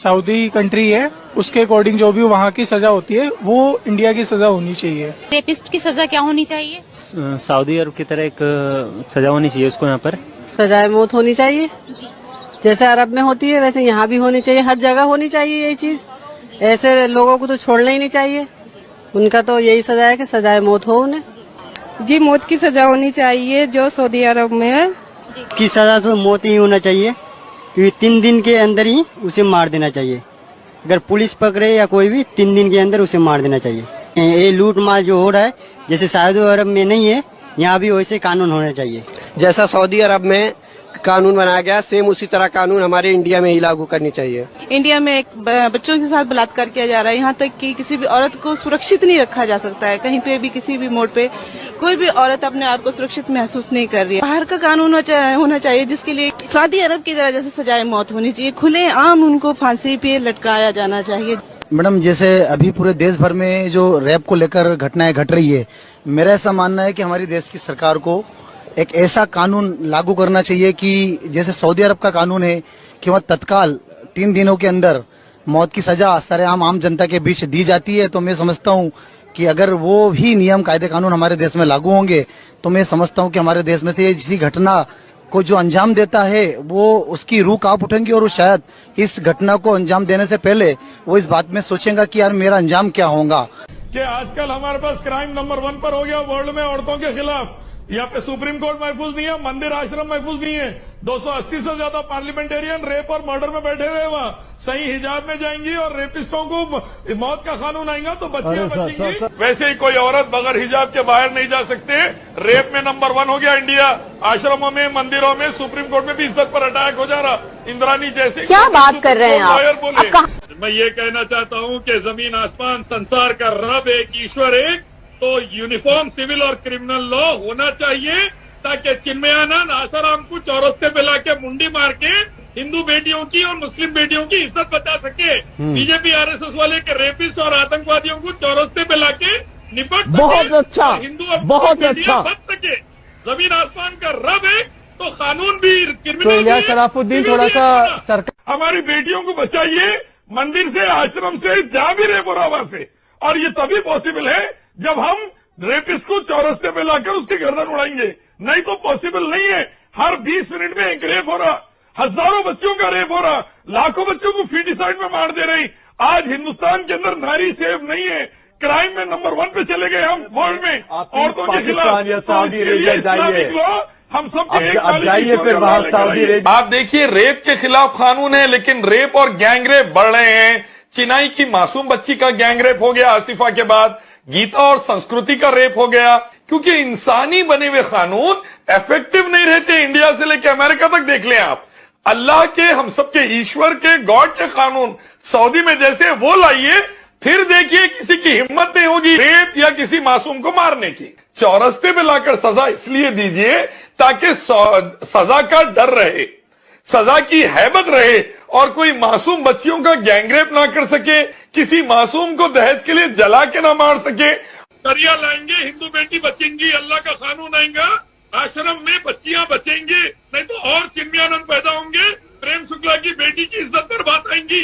Saudi country है, उसके according जो भी वहाँ की सजा होती है वो इंडिया की सजा होनी चाहिए। रेपिस्ट की सजा क्या होनी चाहिए? सऊदी अरब की तरह एक सजा होनी चाहिए उसको। यहाँ पर सजाए मौत होनी चाहिए, जैसे अरब में होती है वैसे यहाँ भी होनी चाहिए, हर जगह होनी चाहिए ये चीज। ऐसे लोगों को तो छोड़ना ही नहीं चाहिए, उनका तो यही सजा है कि सजाए मौत हो उन्हें। जी मौत की सजा होनी चाहिए जो सऊदी अरब में है। की सजा तो मौत ही होना चाहिए, क्योंकि 3 दिन के अंदर ही उसे मार देना चाहिए। अगर पुलिस पकड़े या कोई भी 3 दिन के अंदर उसे मार देना चाहिए। ये लूट मार जो हो रहा है, जैसे सऊदी अरब में नहीं है, यहाँ भी वैसे कानून होना चाहिए। जैसा सऊदी अरब में कानून बनाया गया, सेम उसी तरह कानून हमारे इंडिया में ही लागू करनी चाहिए। इंडिया में एक बच्चों के साथ बलात्कार किया जा रहा है, यहाँ तक कि किसी भी औरत को सुरक्षित नहीं रखा जा सकता है। कहीं पे भी किसी भी मोड़ पे कोई भी औरत अपने आप को सुरक्षित महसूस नहीं कर रही है। बाहर का कानून होना चाहिए जिसके लिए सऊदी अरब की तरह जैसे सजाए मौत होनी चाहिए, खुले आम उनको फांसी पे लटकाया जाना चाहिए। मैडम, जैसे अभी पूरे देश भर में जो रैप को लेकर घटनाएं घट रही है, मेरा ऐसा मानना है कि हमारी देश की सरकार को एक ऐसा कानून लागू करना चाहिए कि जैसे सऊदी अरब का कानून है कि वह तत्काल 3 दिनों के अंदर मौत की सजा सरेआम आम जनता के बीच दी जाती है। तो मैं समझता हूँ कि अगर वो भी नियम कायदे कानून हमारे देश में लागू होंगे तो मैं समझता हूँ कि हमारे देश में से किसी घटना को जो अंजाम देता है वो उसकी रूह कांप उठेंगी और वो शायद इस घटना को अंजाम देने से पहले वो इस बात में सोचेगा कि यार मेरा अंजाम क्या होगा। कि आजकल हमारे पास क्राइम नंबर 1 पर हो गया वर्ल्ड में औरतों के खिलाफ। यहाँ पे सुप्रीम कोर्ट महफूज नहीं है, मंदिर आश्रम महफूज नहीं है। 280 से ज्यादा पार्लियामेंटेरियन रेप और मर्डर में बैठे हुए वहाँ सही हिजाब में जाएंगी और रेपिस्टों को मौत का कानून आएगा तो बच्चियां बचेंगी। वैसे ही कोई औरत बगैर हिजाब के बाहर नहीं जा सकते। रेप में नंबर 1 हो गया इंडिया। आश्रमों में, मंदिरों में, सुप्रीम कोर्ट में भी इज्जत पर अटैक हो जा रहा। इंद्रानी जैसे क्या बात कर रहे हैं आप? मैं ये कहना चाहता हूँ कि जमीन आसमान संसार का रब एक, ईश्वर एक, तो यूनिफॉर्म सिविल और क्रिमिनल लॉ होना चाहिए ताकि चिन्मयानंद आसाराम को चौरस्ते पे लाके मुंडी मार के हिंदू बेटियों की और मुस्लिम बेटियों की इज्जत बचा सके। बीजेपी आरएसएस वाले के रेपिस्ट और आतंकवादियों को चौरस्ते पे लाके निपट सके। बहुत अच्छा, हिंदू और बहुत अच्छा बच सके। जमीन आसमान का रब है तो कानून भी, क्रिमिनल तो शराफुद्दीन थोड़ा सा सरकार हमारी बेटियों को बचाइए मंदिर से, आश्रम से, जहाँ भी रेप हो रहा वहां से। और ये तभी पॉसिबल है जब हम रेपिस्ट को चौरस्ते पे लाकर उसकी गर्दन उड़ाएंगे, नहीं तो पॉसिबल नहीं है। हर 20 मिनट में एक रेप हो रहा, हजारों बच्चों का रेप हो रहा, लाखों बच्चों को फीटिसाइड में मार दे रही। आज हिंदुस्तान के अंदर नारी सेफ नहीं है, क्राइम में नंबर 1 पे चले गए हम वर्ल्ड में औरतों के खिलाफ। इस्लामिक लॉ हम सब जाइए फिर बाहर सऊदी अरब। आप देखिए रेप के खिलाफ कानून है, लेकिन रेप और गैंग रेप बढ़ रहे हैं। चिनाई की मासूम बच्ची का गैंग रेप हो गया आसिफा के बाद, गीता और संस्कृति का रेप हो गया, क्योंकि इंसानी बने हुए कानून इफेक्टिव नहीं रहते। इंडिया से लेकर अमेरिका तक देख लें आप, अल्लाह के, हम सबके ईश्वर के, गॉड के कानून सऊदी में जैसे वो लाइए, फिर देखिए किसी की हिम्मत नहीं होगी रेप या किसी मासूम को मारने की। चौरस्ते पे लाकर सजा इसलिए दीजिए ताकि सजा का डर रहे, सजा की हैबत रहे और कोई मासूम बच्चियों का गैंगरेप ना कर सके, किसी मासूम को दहेज के लिए जला के ना मार सके। शरिया लाएंगे, हिंदू बेटी बचेंगी, अल्लाह का कानून आएगा, आश्रम में बच्चियां बचेंगी, नहीं तो और चिन्मयानंद पैदा होंगे, प्रेम शुक्ला की बेटी की इज्जत पर बात आएंगी।